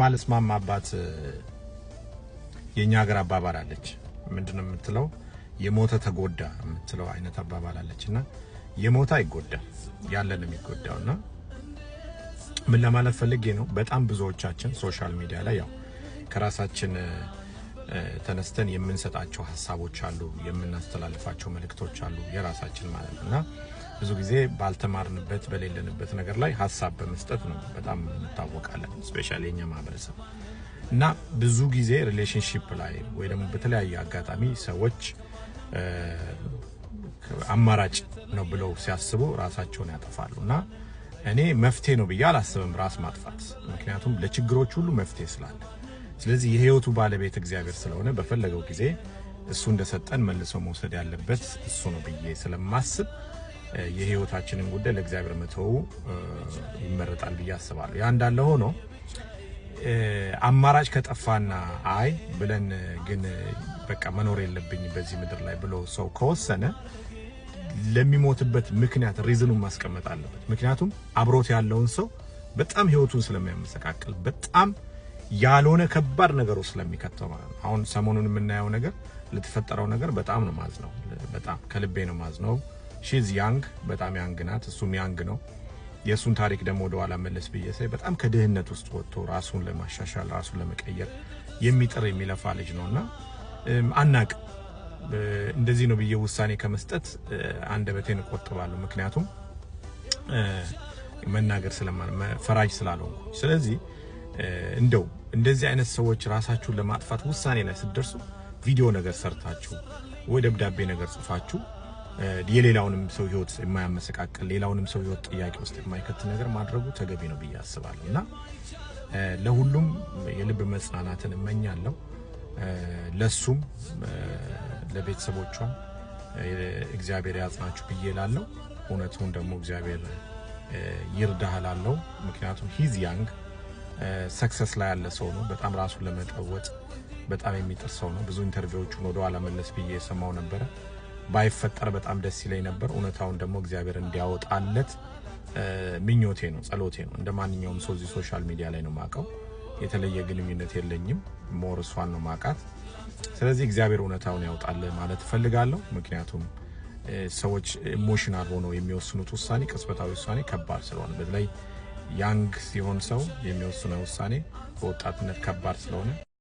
ማለት ማማባት የኛ ሀገር አባባል አለች ምንድነው የምትለው የሞተ ተጎዳ የምትለው አይነት አባባል አለችና የሞተ አይጎዳ ያለን የሚጎዳውና ምን ለማለት ፈልጌ ነው በጣም ብዙዎቻችን ሶሻል ሚዲያ ላይ ያው ከራሳችን ተነስተን የምንሰጣቸው ሐሳቦች አሉ የምናስተላልፋቸው መልእክቶች አሉ የራሳችን ማለት ነውና ብዙ ጊዜ ባልተማርንበት በሌለንበት ነገር ላይ ሐሳብ በመስጠት ነው በጣም እንታወቃለን ስፔሻሊ የኛ ማህበረሰብ እና ብዙ ጊዜ ሪሌሽንሺፕ ላይ ወይ ደግሞ በተለያየ አጋጣሚ ሰዎች አማራጭ ነው ብለው ሲያስቡ ራሳቸውን ያጠፋሉና እኔ መፍትሄ ነው ብዬ አላስብም ራስ ማጥፋት ምክንያቱም ለችግሮች ሁሉ መፍትሄ ስላለ ስለዚህ የህይወቱ ባለቤት እግዚአብሔር ስለሆነ በፈለገው ጊዜ እሱ እንደሰጠን መልሶ መውሰድ ያለበት እሱ ነው ብዬ ስለማስብ የህይወታችንን ጉዳይ ለእግዚአብሔር መተው ይመረጣል ብዬ አስባለሁ ያ እንዳለ ሆኖ አማራጭ ከጠፋና አይ ብለን ግን በቃ መኖር የለብኝ በዚህ ምድር ላይ ብሎ ሰው ከወሰነ ለሚሞትበት ምክንያት ሪዝኑን ማስቀመጥ አለበት ምክንያቱም አብሮት ያለውን ሰው በጣም ህይወቱን ስለሚያመሰቃቅል በጣም ያልሆነ ከባድ ነገር ስለሚከተው ማለት ነው አሁን ሰሞኑን የምናየው ነገር ለተፈጠረው ነገር በጣም ነው ማዝነው በጣም ከልቤ ነው ማዝነው ሺዝ ያንግ በጣም ያንግ ናት እሱም ያንግ ነው የሱን ታሪክ ደግሞ ወደ ኋላ መለስ በየሰይ በጣም ከድህነት ውስጥ ወጥቶ ራሱን ለማሻሻል ራሱን ለመቀየር የሚጥር የሚለፋ ልጅ ነውና አናቅ እንደዚህ ነው ብዬ ውሳኔ ከመስጠት አንደበቴን ቆጥባለሁ ምክንያቱም መናገር ፈራጅ ስላልሆንኩ ስለዚህ እንደው እንደዚህ አይነት ሰዎች ራሳችሁን ለማጥፋት ውሳኔ ላይ ሲደርሱ ቪዲዮ ነገር ሰርታችሁ ወይ ደብዳቤ ነገር ጽፋችሁ የሌላውንም ሰው ህይወት የማያመሰቃቅል ሌላውንም ሰው ህይወት ጥያቄ ውስጥ የማይከት ነገር ማድረጉ ተገቢ ነው ብዬ አስባለሁና ለሁሉም የልብ መጽናናትን እመኛለሁ ለሱም ለቤተሰቦቿ እግዚአብሔር ያጽናችሁ ብዬ እላለሁ እውነቱን ደግሞ እግዚአብሔር ይርዳሃላለው ምክንያቱም ሂዝ ያንግ ሰክሰስ ላይ ያለ ሰው ነው በጣም ራሱን ለመጠወጥ በጣም የሚጥር ሰው ነው ብዙ ኢንተርቪዎቹን ወደ ኋላ መለስ ብዬ ሰማው ነበር ባይፈጠር በጣም ደስ ይለኝ ነበር እውነታውን ደግሞ እግዚአብሔር እንዲያወጣለት ምኞቴ ነው ጸሎቴ ነው እንደማንኛውም ሰው እዚህ ሶሻል ሚዲያ ላይ ነው ማቀው የተለየ ግንኙነት የለኝም ሞር እሷን ነው ማቃት ስለዚህ እግዚአብሔር እውነታውን ያወጣል ማለት ፈልጋለሁ ምክንያቱም ሰዎች ኢሞሽናል ሆነው የሚወስኑት ውሳኔ ቅጽበታዊ ውሳኔ ከባድ ስለሆነ በተለይ ያንግ ሲሆን ሰው የሚወስነው ውሳኔ በወጣትነት ከባድ ስለሆነ